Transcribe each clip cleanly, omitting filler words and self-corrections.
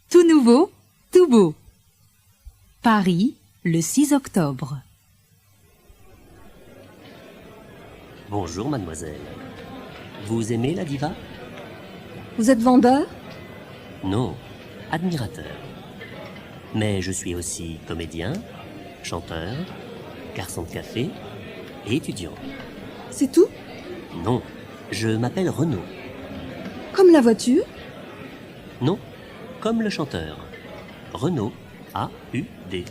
Tout nouveau, tout beau. Paris, le 6 octobre. Bonjour, mademoiselle. Vous aimez la diva? Vous êtes vendeur? Non, admirateur. Mais je suis aussi comédien, chanteur, garçon de café et étudiant. C'est tout? Non, je m'appelle Renaud. Comme la voiture? Non, comme le chanteur. Renaud, A-U-D.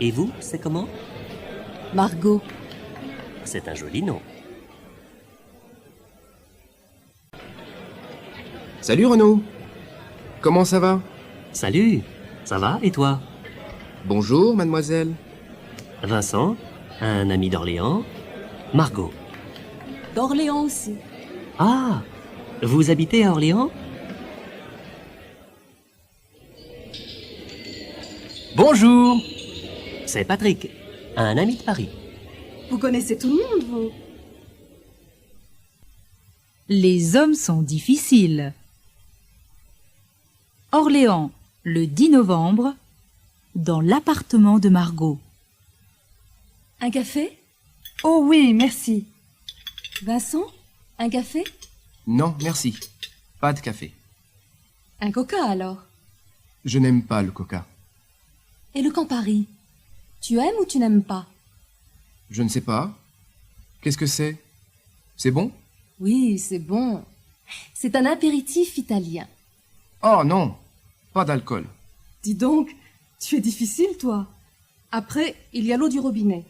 Et vous, c'est comment? Margot. C'est un joli nom. Salut Renaud. Comment ça va? Salut, ça va et toi? Bonjour mademoiselle. Vincent, un ami d'Orléans. Margot. D'Orléans aussi. Ah, vous habitez à Orléans? Bonjour. C'est Patrick, un ami de Paris. Vous connaissez tout le monde, vous? Les hommes sont difficiles. Orléans, le 10 novembre, dans l'appartement de Margot. Un café? Oh oui, merci. Vincent? Un café? Non, merci. Pas de café. Un coca alors? Je n'aime pas le coca. Et le Campari? Tu aimes ou tu n'aimes pas? Je ne sais pas. Qu'est-ce que c'est? C'est bon? Oui, c'est bon. C'est un apéritif italien. Oh non, pas d'alcool. Dis donc, tu es difficile, toi. Après, il y a l'eau du robinet.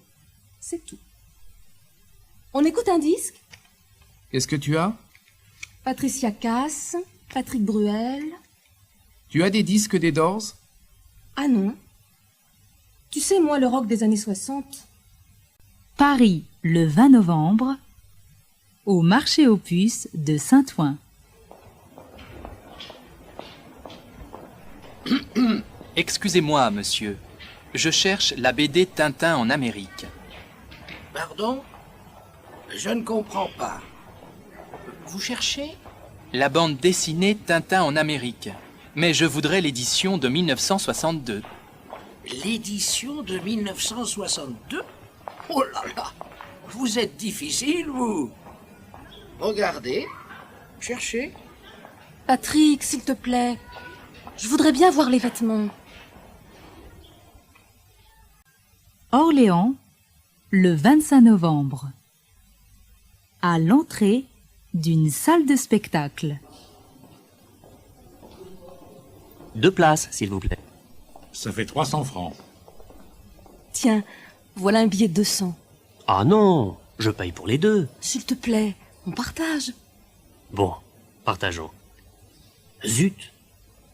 C'est tout. On écoute un disque? Qu'est-ce que tu as? Patricia Cass, Patrick Bruel. Tu as des disques des Doors? Ah non. Tu sais, moi, le rock des années 60. Paris, le 20 novembre, au marché aux puces de Saint-Ouen. Excusez-moi, monsieur. Je cherche la BD Tintin en Amérique. Pardon? Je ne comprends pas. Vous cherchez? La bande dessinée Tintin en Amérique. Mais je voudrais l'édition de 1962. L'édition de 1962? Oh là là! Vous êtes difficile, vous! Regardez. Cherchez. Patrick, s'il te plaît. Je voudrais bien voir les vêtements. Orléans, le 25 novembre. À l'entrée d'une salle de spectacle. 2 places, s'il vous plaît. Ça fait 300 francs. Tiens, voilà un billet de 200. Ah non, je paye pour les 2. S'il te plaît, on partage. Bon, partageons. Zut,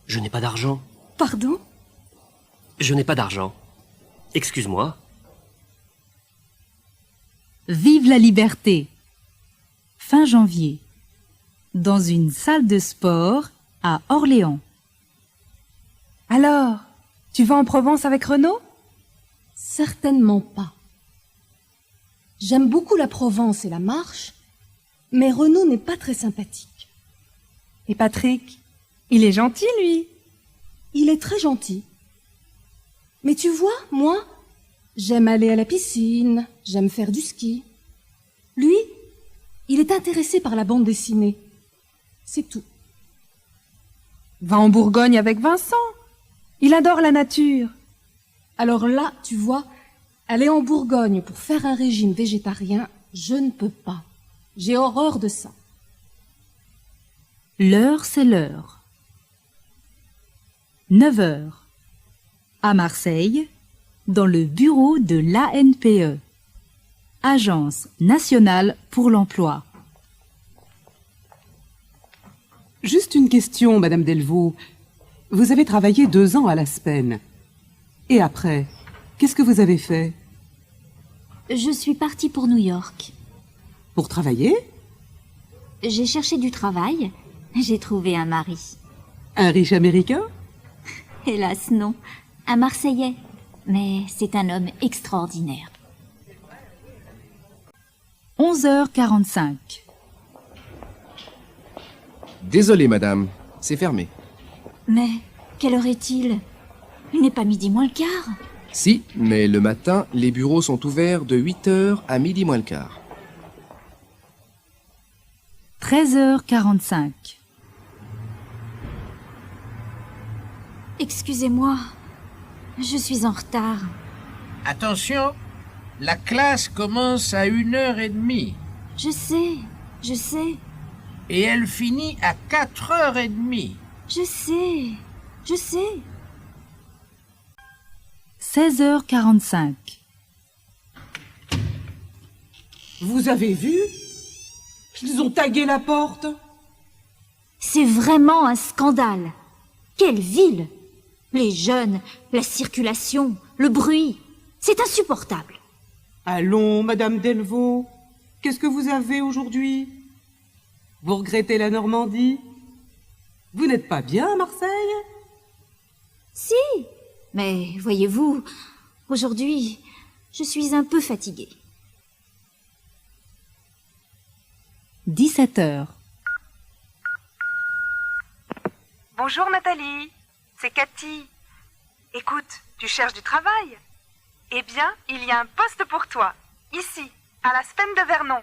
je n'ai pas d'argent. Pardon? Je n'ai pas d'argent. Excuse-moi. Vive la liberté. Fin janvier. Dans une salle de sport à Orléans. Alors, tu vas en Provence avec Renaud? Certainement pas. J'aime beaucoup la Provence et la marche, mais Renaud n'est pas très sympathique. Et Patrick? Il est gentil, lui. Il est très gentil. Mais tu vois, moi, j'aime aller à la piscine, j'aime faire du ski. Lui, il est intéressé par la bande dessinée. C'est tout. Va en Bourgogne avec Vincent. Il adore la nature. Alors là, tu vois, aller en Bourgogne pour faire un régime végétarien, je ne peux pas. J'ai horreur de ça. L'heure, c'est l'heure. 9 heures. À Marseille, dans le bureau de l'ANPE, Agence nationale pour l'emploi. Juste une question, Madame Delvaux. Vous avez travaillé 2 ans à l'Aspen. Et après, qu'est-ce que vous avez fait? Je suis partie pour New York. Pour travailler? J'ai cherché du travail. J'ai trouvé un mari. Un riche américain? Hélas, non. Un Marseillais. Mais c'est un homme extraordinaire. 11h45. Désolé madame, c'est fermé. Mais Quelle heure est-il? Il n'est pas midi moins le quart. Si, mais le matin, les bureaux sont ouverts de 8h à midi moins le quart. 13h45. Excusez-moi, je suis en retard. Attention, la classe commence à 1h30 Je sais, et elle finit à 4h30. je sais. 16h45. Vous avez vu? Ils ont tagué la porte. C'est vraiment un scandale. Quelle ville! Les jeunes, la circulation, le bruit. C'est insupportable. Allons, Madame Delvaux. Qu'est-ce que vous avez aujourd'hui? Vous regrettez la Normandie? Vous n'êtes pas bien à Marseille? Si, mais voyez-vous, aujourd'hui, je suis un peu fatiguée. 17h. Bonjour Nathalie, c'est Cathy. Écoute, tu cherches du travail? Eh bien, il y a un poste pour toi, ici, à la Spen de Vernon.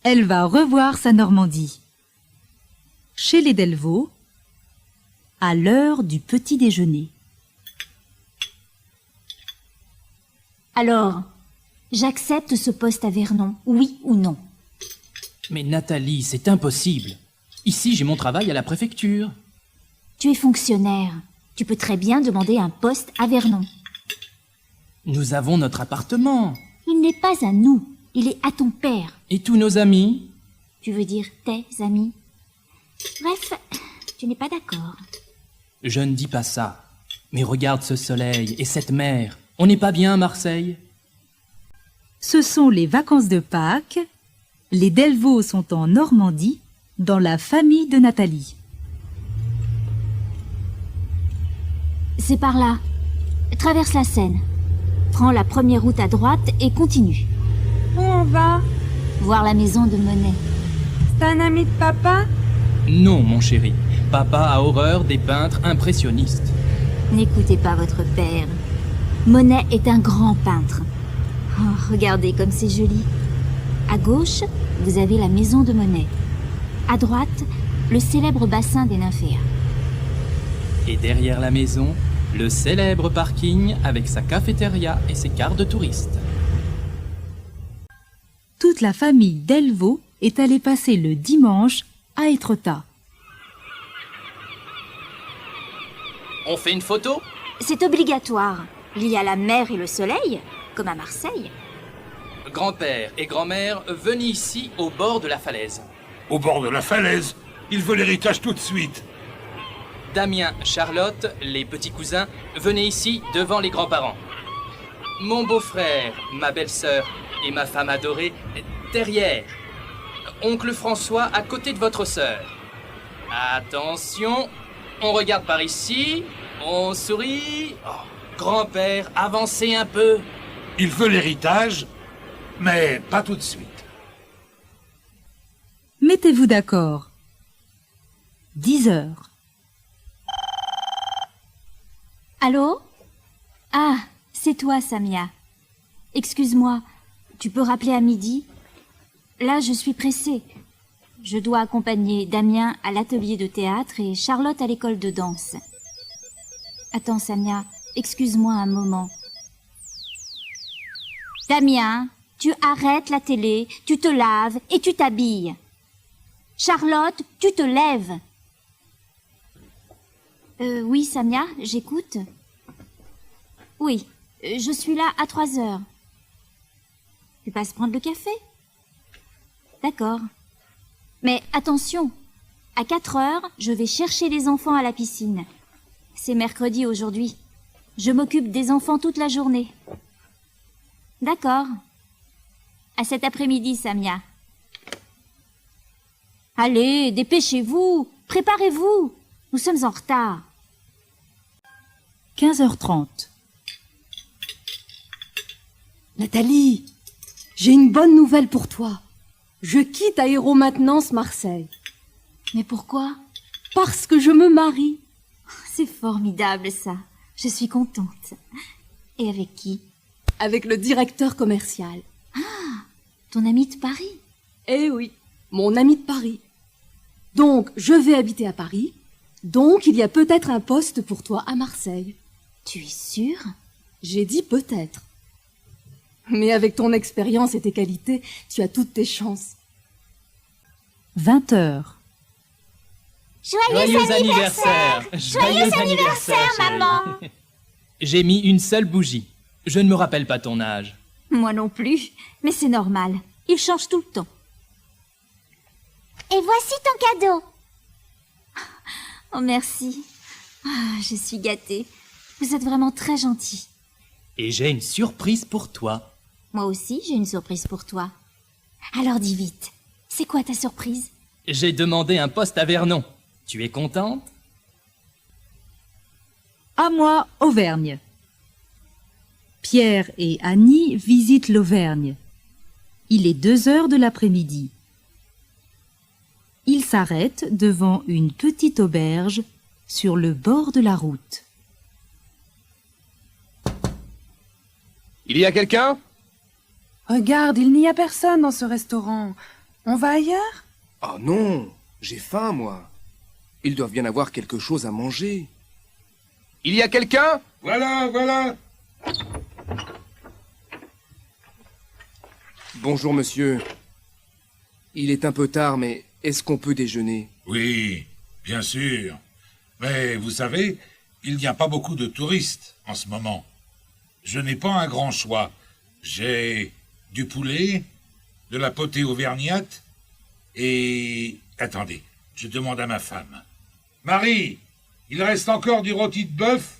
Elle va revoir sa Normandie. Chez les Delvaux, à l'heure du petit déjeuner. Alors, j'accepte ce poste à Vernon, oui ou non? Mais Nathalie, c'est impossible. Ici, j'ai mon travail à la préfecture. Tu es fonctionnaire. Tu peux très bien demander un poste à Vernon. Nous avons notre appartement. Il n'est pas à nous, il est à ton père. Et tous nos amis. Tu veux dire tes amis? Bref, tu n'es pas d'accord. Je ne dis pas ça. Mais regarde ce soleil et cette mer. On n'est pas bien à Marseille? Ce sont les vacances de Pâques. Les Delvaux sont en Normandie, dans la famille de Nathalie. C'est par là. Traverse la Seine. Prends la première route à droite et continue. Où on va? Voir la maison de Monet. C'est un ami de papa? Non, mon chéri. Papa a horreur des peintres impressionnistes. N'écoutez pas votre père. Monet est un grand peintre. Oh, regardez comme c'est joli. À gauche, vous avez la maison de Monet. À droite, le célèbre bassin des nymphéas. Et derrière la maison, le célèbre parking avec sa cafétéria et ses cartes de touristes. Toute la famille Delvaux est allée passer le dimanche à Étretat. On fait une photo? C'est obligatoire. Il y a la mer et le soleil, comme à Marseille. Grand-père et grand-mère, venez ici au bord de la falaise. Au bord de la falaise. Il veut l'héritage tout de suite. Damien, Charlotte, les petits cousins, venez ici devant les grands-parents. Mon beau-frère, ma belle-sœur et ma femme adorée, derrière. Oncle François à côté de votre sœur. Attention, on regarde par ici, on sourit. Oh, grand-père, avancez un peu. Il veut l'héritage, mais pas tout de suite. Mettez-vous d'accord. 10h. Allô? Ah, c'est toi, Samia. Excuse-moi, tu peux rappeler à midi? Là, je suis pressée. Je dois accompagner Damien à l'atelier de théâtre et Charlotte à l'école de danse. Attends, Samia, excuse-moi un moment. Damien, tu arrêtes la télé, tu te laves et tu t'habilles. Charlotte, tu te lèves. Oui, Samia, j'écoute. Oui, je suis là à 3h. Tu passes prendre le café? D'accord. Mais attention, à 4h, je vais chercher les enfants à la piscine. C'est mercredi aujourd'hui. Je m'occupe des enfants toute la journée. D'accord. À cet après-midi, Samia. Allez, dépêchez-vous, préparez-vous. Nous sommes en retard. 15h30. Nathalie, j'ai une bonne nouvelle pour toi. Je quitte Aéromaintenance Marseille. Mais pourquoi? Parce que je me marie. C'est formidable ça. Je suis contente. Et avec qui? Avec le directeur commercial. Ton ami de Paris? Eh oui, mon ami de Paris. Donc, je vais habiter à Paris. Donc, il y a peut-être un poste pour toi à Marseille. Tu es sûre? J'ai dit peut-être. Mais avec ton expérience et tes qualités, tu as toutes tes chances. 20 heures. Joyeux anniversaire! Joyeux anniversaire, maman! J'ai mis une seule bougie. Je ne me rappelle pas ton âge. Moi non plus, mais c'est normal. Il change tout le temps. Et voici ton cadeau. Oh, merci. Je suis gâtée. Vous êtes vraiment très gentil. Et j'ai une surprise pour toi. Moi aussi, j'ai une surprise pour toi. Alors dis vite, c'est quoi ta surprise? J'ai demandé un poste à Vernon. Tu es contente? À moi, Auvergne. Pierre et Annie visitent l'Auvergne. Il est 2 heures de l'après-midi. Ils s'arrêtent devant une petite auberge sur le bord de la route. Il y a quelqu'un? Regarde, il n'y a personne dans ce restaurant. On va ailleurs? Oh non, j'ai faim, moi. Ils doivent bien avoir quelque chose à manger. Il y a quelqu'un? Voilà, voilà. Bonjour, monsieur. Il est un peu tard, mais est-ce qu'on peut déjeuner? Oui, bien sûr. Mais vous savez, il n'y a pas beaucoup de touristes en ce moment. Je n'ai pas un grand choix. J'ai du poulet, de la potée auvergnate et... Attendez, je demande à ma femme. Marie, il reste encore du rôti de bœuf?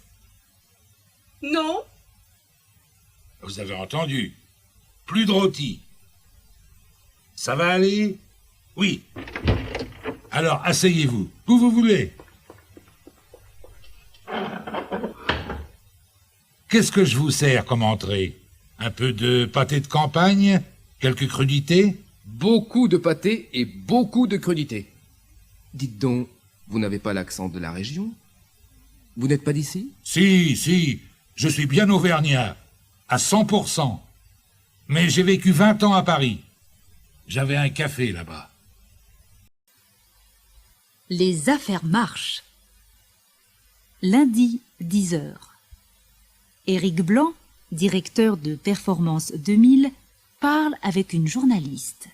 Non. Vous avez entendu. Plus de rôti. Ça va aller? Oui. Alors, asseyez-vous. Où vous voulez. Qu'est-ce que je vous sers comme entrée? Un peu de pâté de campagne? Quelques crudités? Beaucoup de pâté et beaucoup de crudités. Dites donc, vous n'avez pas l'accent de la région? Vous n'êtes pas d'ici? Si, je suis bien auvergnat, à 100%. Mais j'ai vécu 20 ans à Paris. J'avais un café là-bas. Les affaires marchent. Lundi, 10 heures. Éric Blanc, directeur de Performance 2000, parle avec une journaliste.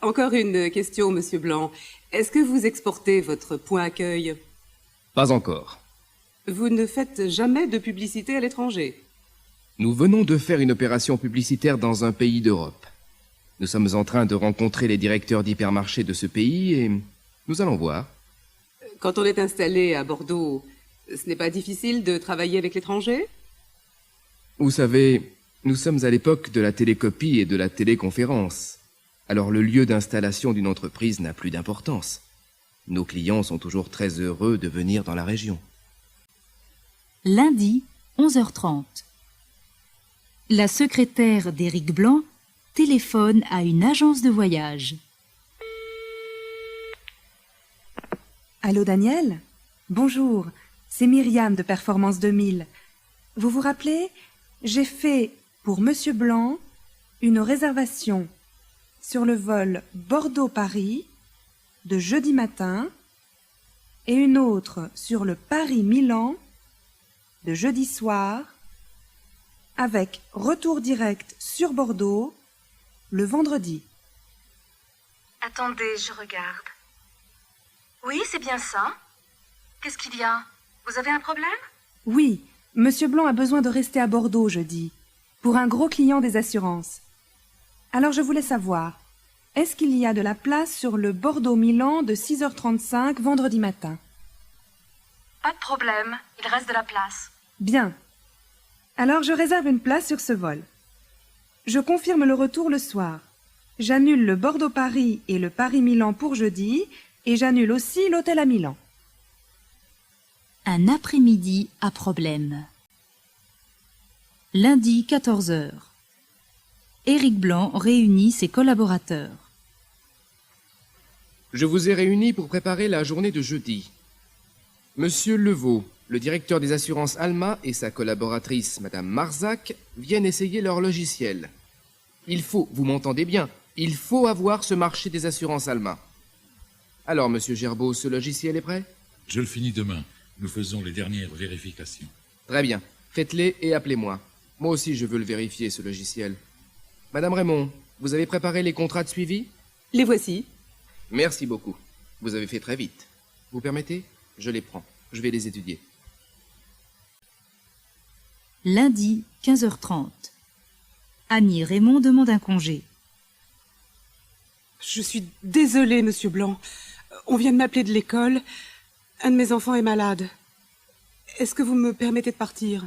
Encore une question, monsieur Blanc. Est-ce que vous exportez votre point accueil? Pas encore. Vous ne faites jamais de publicité à l'étranger? Nous venons de faire une opération publicitaire dans un pays d'Europe. Nous sommes en train de rencontrer les directeurs d'hypermarchés de ce pays et nous allons voir. Quand on est installé à Bordeaux, ce n'est pas difficile de travailler avec l'étranger? Vous savez, nous sommes à l'époque de la télécopie et de la téléconférence. Alors le lieu d'installation d'une entreprise n'a plus d'importance. Nos clients sont toujours très heureux de venir dans la région. Lundi, 11h30. La secrétaire d'Éric Blanc téléphone à une agence de voyage. Allô Daniel? Bonjour, c'est Myriam de Performance 2000. Vous vous rappelez? J'ai fait, pour Monsieur Blanc, une réservation sur le vol Bordeaux-Paris de jeudi matin et une autre sur le Paris-Milan de jeudi soir avec retour direct sur Bordeaux le vendredi. Attendez, je regarde. Oui, c'est bien ça. Qu'est-ce qu'il y a? Vous avez un problème? Oui, Monsieur Blanc a besoin de rester à Bordeaux jeudi, pour un gros client des assurances. Alors je voulais savoir, est-ce qu'il y a de la place sur le Bordeaux-Milan de 6h35 vendredi matin? Pas de problème, il reste de la place. Bien. Alors je réserve une place sur ce vol. Je confirme le retour le soir. J'annule le Bordeaux-Paris et le Paris-Milan pour jeudi, et j'annule aussi l'hôtel à Milan. Un après-midi à problème. Lundi, 14h. Éric Blanc réunit ses collaborateurs. Je vous ai réunis pour préparer la journée de jeudi. Monsieur Levaux, le directeur des assurances Alma et sa collaboratrice, Madame Marzac, viennent essayer leur logiciel. Il faut, vous m'entendez bien, il faut avoir ce marché des assurances Alma. Alors, Monsieur Gerbeau, ce logiciel est prêt? Je le finis demain. Nous faisons les dernières vérifications. Très bien. Faites-les et appelez-moi. Moi aussi, je veux le vérifier, ce logiciel. Madame Raymond, vous avez préparé les contrats de suivi? Les voici. Merci beaucoup. Vous avez fait très vite. Vous permettez? Je les prends. Je vais les étudier. Lundi, 15h30. Annie Raymond demande un congé. Je suis désolée, monsieur Blanc. On vient de m'appeler de l'école. Un de mes enfants est malade. Est-ce que vous me permettez de partir?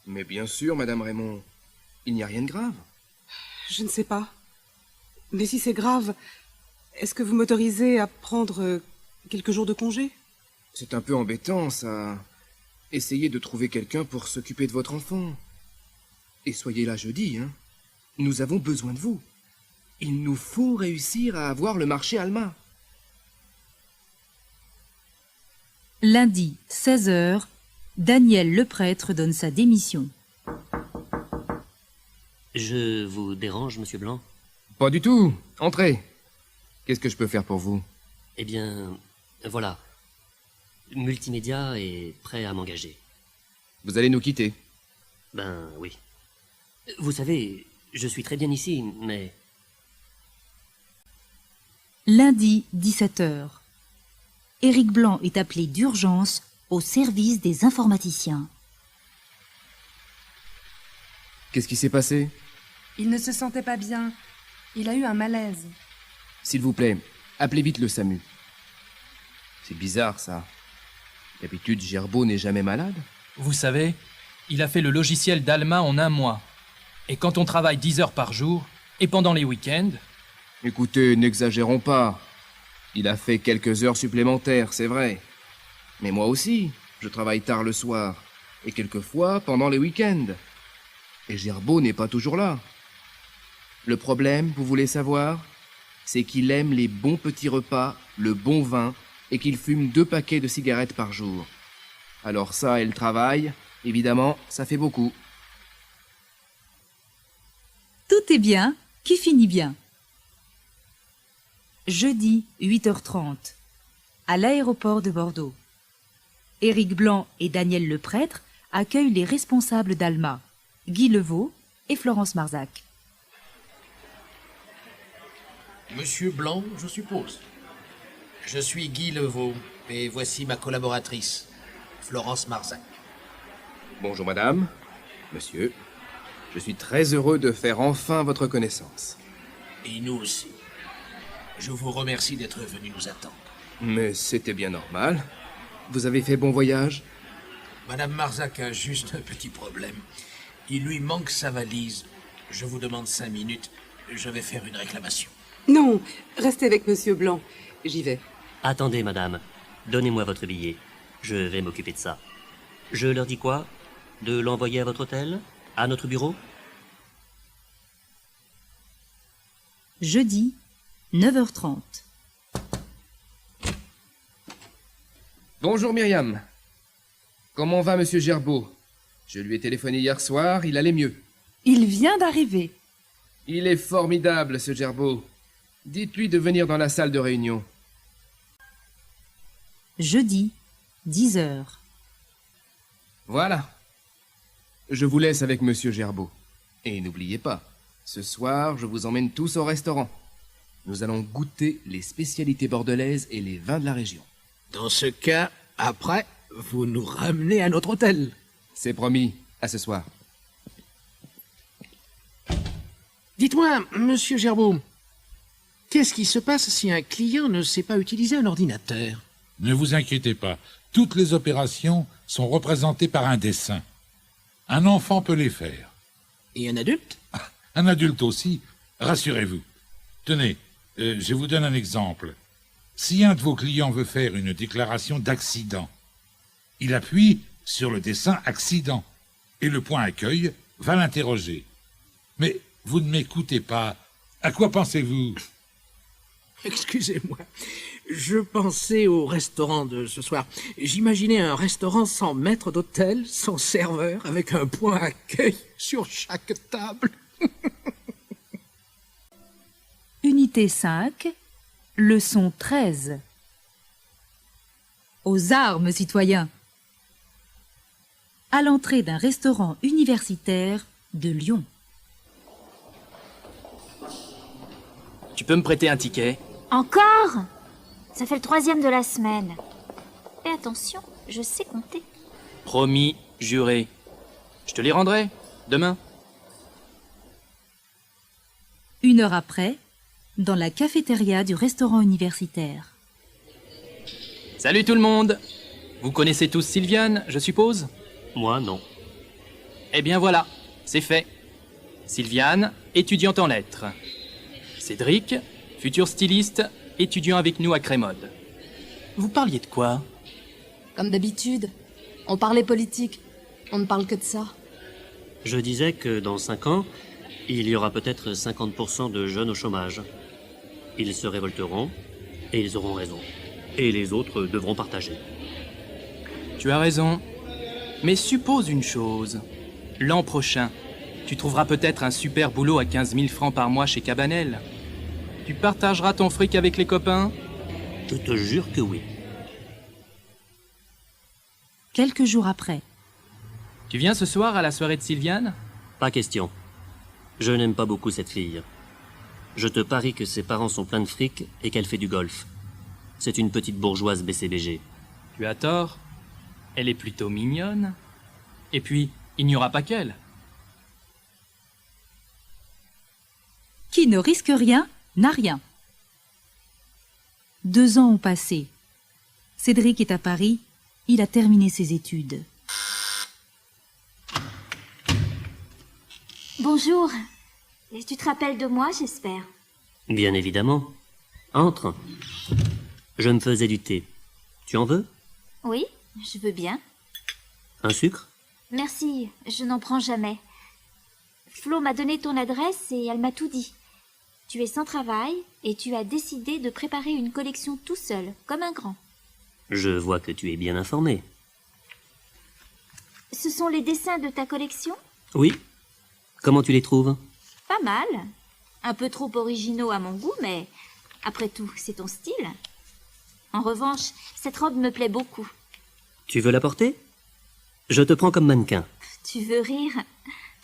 Mais bien sûr, Madame Raymond. Il n'y a rien de grave. Je ne sais pas. Mais si c'est grave, est-ce que vous m'autorisez à prendre quelques jours de congé? C'est un peu embêtant, ça. Essayez de trouver quelqu'un pour s'occuper de votre enfant. Et soyez là jeudi, hein. Nous avons besoin de vous. Il nous faut réussir à avoir le marché Alma. Lundi, 16h, Daniel le prêtre donne sa démission. Je vous dérange, monsieur Blanc? Pas du tout. Entrez. Qu'est-ce que je peux faire pour vous? Eh bien, voilà. Multimédia est prêt à m'engager. Vous allez nous quitter? Ben oui. Vous savez, je suis très bien ici, mais... Lundi, 17h. Éric Blanc est appelé d'urgence au service des informaticiens. Qu'est-ce qui s'est passé? Il ne se sentait pas bien. Il a eu un malaise. S'il vous plaît, appelez vite le SAMU. C'est bizarre, ça. D'habitude, Gerbeau n'est jamais malade. Vous savez, il a fait le logiciel d'Alma en 1 mois. Et quand on travaille 10 heures par jour, et pendant les week-ends... Écoutez, n'exagérons pas. Il a fait quelques heures supplémentaires, c'est vrai. Mais moi aussi, je travaille tard le soir. Et quelquefois pendant les week-ends. Et Gerbeau n'est pas toujours là. Le problème, vous voulez savoir, c'est qu'il aime les bons petits repas, le bon vin, et qu'il fume 2 paquets de cigarettes par jour. Alors ça et le travail, évidemment, ça fait beaucoup. Tout est bien qui finit bien. Jeudi, 8h30. À l'aéroport de Bordeaux. Éric Blanc et Daniel le prêtre accueillent les responsables d'Alma, Guy Levaux et Florence Marzac. Monsieur Blanc, je suppose. Je suis Guy Levaux, et voici ma collaboratrice, Florence Marzac. Bonjour madame, monsieur. Je suis très heureux de faire enfin votre connaissance. Et nous aussi. Je vous remercie d'être venu nous attendre. Mais c'était bien normal. Vous avez fait bon voyage? Madame Marzac a juste un petit problème. Il lui manque sa valise. Je vous demande 5 minutes. Je vais faire une réclamation. Non, restez avec monsieur Blanc. J'y vais. Attendez, madame. Donnez-moi votre billet. Je vais m'occuper de ça. Je leur dis quoi? De l'envoyer à votre hôtel? À notre bureau? Jeudi, 9h30. Bonjour Myriam. Comment va monsieur Gerbeau? Je lui ai téléphoné hier soir, il allait mieux. Il vient d'arriver. Il est formidable, ce Gerbeau. Dites-lui de venir dans la salle de réunion. Jeudi, 10h. Voilà. Je vous laisse avec monsieur Gerbeau. Et n'oubliez pas, ce soir, je vous emmène tous au restaurant. Nous allons goûter les spécialités bordelaises et les vins de la région. Dans ce cas, après, vous nous ramenez à notre hôtel. C'est promis. À ce soir. Dites-moi, monsieur Gerbeau, qu'est-ce qui se passe si un client ne sait pas utiliser un ordinateur? Ne vous inquiétez pas. Toutes les opérations sont représentées par un dessin. Un enfant peut les faire. Et un adulte? Un adulte aussi. Rassurez-vous. Tenez, je vous donne un exemple. Si un de vos clients veut faire une déclaration d'accident, il appuie sur le dessin accident et le point accueil va l'interroger. Mais vous ne m'écoutez pas. À quoi pensez-vous? Excusez-moi, Je pensais au restaurant de ce soir. J'imaginais un restaurant sans maître d'hôtel, sans serveur, avec un point accueil sur chaque table. Unité 5, leçon 13. Aux armes, citoyens! À l'entrée d'un restaurant universitaire de Lyon. Tu peux me prêter un ticket? Encore? Ça fait le 3e de la semaine. Fais attention, je sais compter. Promis, juré. Je te les rendrai, demain. 1 heure après, dans la cafétéria du restaurant universitaire. Salut tout le monde! Vous connaissez tous Sylviane, je suppose? Moi, non. Eh bien voilà, c'est fait. Sylviane, étudiante en lettres. Cédric, futur styliste, étudiant avec nous à Crémode. Vous parliez de quoi? Comme d'habitude, on parlait politique. On ne parle que de ça. Je disais que dans 5 ans, il y aura peut-être 50% de jeunes au chômage. Ils se révolteront, et ils auront raison. Et les autres devront partager. Tu as raison. Mais suppose une chose. L'an prochain, tu trouveras peut-être un super boulot à 15 000 francs par mois chez Cabanel. Tu partageras ton fric avec les copains? Je te jure que oui. Quelques jours après. Tu viens ce soir à la soirée de Sylviane? Pas question. Je n'aime pas beaucoup cette fille. Je te parie que ses parents sont pleins de fric et qu'elle fait du golf. C'est une petite bourgeoise BCBG. Tu as tort. Elle est plutôt mignonne. Et puis, il n'y aura pas qu'elle. Qui ne risque rien n'a rien. 2 ans ont passé. Cédric est à Paris. Il a terminé ses études. Bonjour. Tu te rappelles de moi, j'espère? Bien évidemment. Entre. Je me faisais du thé. Tu en veux? Oui, je veux bien. Un sucre? Merci, je n'en prends jamais. Flo m'a donné ton adresse et elle m'a tout dit. Tu es sans travail et tu as décidé de préparer une collection tout seul, comme un grand. Je vois que tu es bien informé. Ce sont les dessins de ta collection? Oui. Comment tu les trouves? Pas mal. Un peu trop originaux à mon goût, mais après tout, c'est ton style. En revanche, cette robe me plaît beaucoup. Tu veux la porter? Je te prends comme mannequin. Tu veux rire?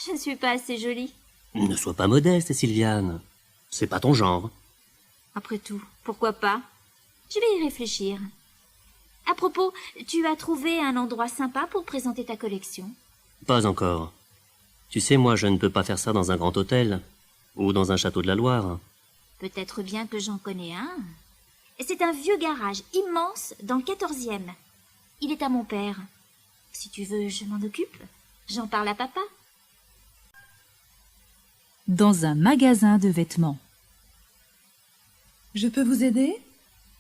Je ne suis pas assez jolie. Ne sois pas modeste, Sylviane. C'est pas ton genre. Après tout, pourquoi pas? Je vais y réfléchir. À propos, tu as trouvé un endroit sympa pour présenter ta collection? Pas encore. Tu sais, moi, je ne peux pas faire ça dans un grand hôtel. Ou dans un château de la Loire. Peut-être bien que j'en connais un. C'est un vieux garage immense dans le 14e. Il est à mon père. Si tu veux, je m'en occupe. J'en parle à papa. Dans un magasin de vêtements. Je peux vous aider?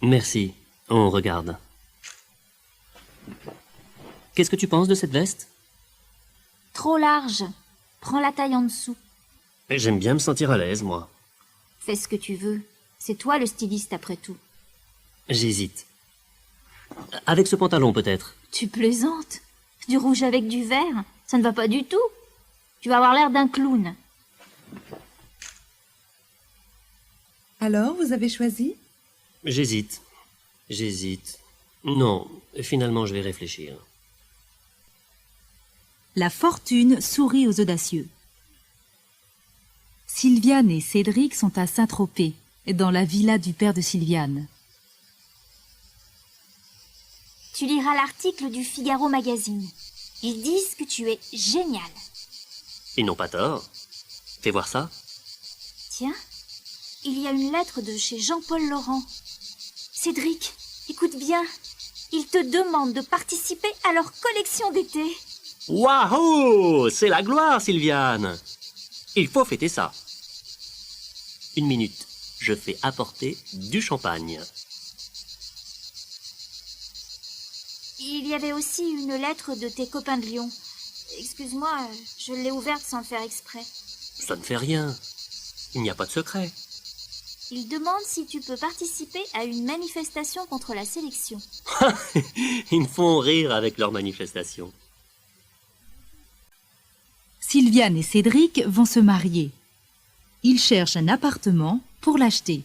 Merci. On regarde. Qu'est-ce que tu penses de cette veste? Trop large. Prends la taille en dessous. J'aime bien me sentir à l'aise, moi. Fais ce que tu veux. C'est toi le styliste après tout. J'hésite. Avec ce pantalon, peut-être. Tu plaisantes? Du rouge avec du vert? Ça ne va pas du tout. Tu vas avoir l'air d'un clown. Alors, vous avez choisi? J'hésite. J'hésite. Non, finalement, je vais réfléchir. La fortune sourit aux audacieux. Sylviane et Cédric sont à Saint-Tropez, dans la villa du père de Sylviane. Tu liras l'article du Figaro Magazine. Ils disent que tu es génial. Ils n'ont pas tort. Fais voir ça. Tiens, il y a une lettre de chez Jean-Paul Laurent. Cédric, écoute bien. Ils te demandent de participer à leur collection d'été. Waouh! C'est la gloire, Sylviane! Il faut fêter ça. 1 minute. Je fais apporter du champagne. Il y avait aussi une lettre de tes copains de Lyon. Excuse-moi, je l'ai ouverte sans le faire exprès. Ça ne fait rien. Il n'y a pas de secret. Il demande si tu peux participer à une manifestation contre la sélection. Ils me font rire avec leurs manifestations. Sylviane et Cédric vont se marier. Ils cherchent un appartement pour l'acheter.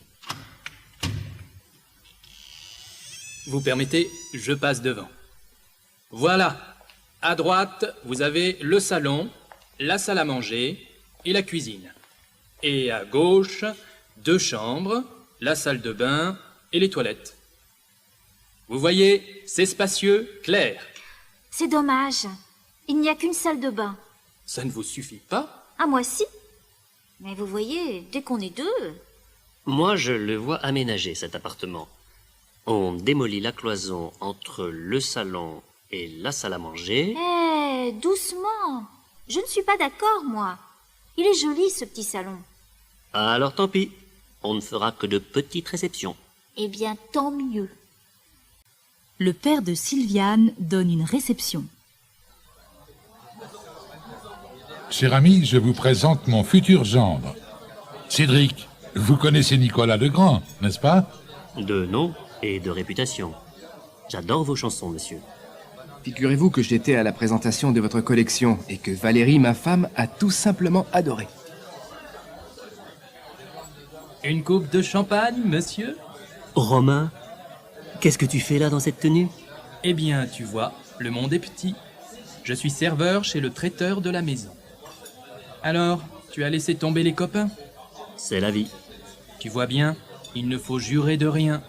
Vous permettez, je passe devant. Voilà. À droite, vous avez le salon, la salle à manger et la cuisine. Et à gauche, 2 chambres, la salle de bain et les toilettes. Vous voyez, c'est spacieux, clair. C'est dommage. Il n'y a qu'une salle de bain. Ça ne vous suffit pas? Ah, moi si. Mais vous voyez, dès qu'on est 2... Moi, je le vois aménagé, cet appartement. On démolit la cloison entre le salon et la salle à manger. Eh, doucement. Je ne suis pas d'accord, moi. Il est joli, ce petit salon. Alors tant pis, on ne fera que de petites réceptions. Eh bien, tant mieux. Le père de Sylviane donne une réception. Cher ami, je vous présente mon futur gendre. Cédric, vous connaissez Nicolas Legrand, n'est-ce pas? De nom et de réputation. J'adore vos chansons, monsieur. Figurez-vous que j'étais à la présentation de votre collection et que Valérie, ma femme, a tout simplement adoré. Une coupe de champagne, monsieur? Romain, qu'est-ce que tu fais là dans cette tenue? Eh bien, tu vois, le monde est petit. Je suis serveur chez le traiteur de la maison. Alors, tu as laissé tomber les copains? C'est la vie. Tu vois bien, il ne faut jurer de rien.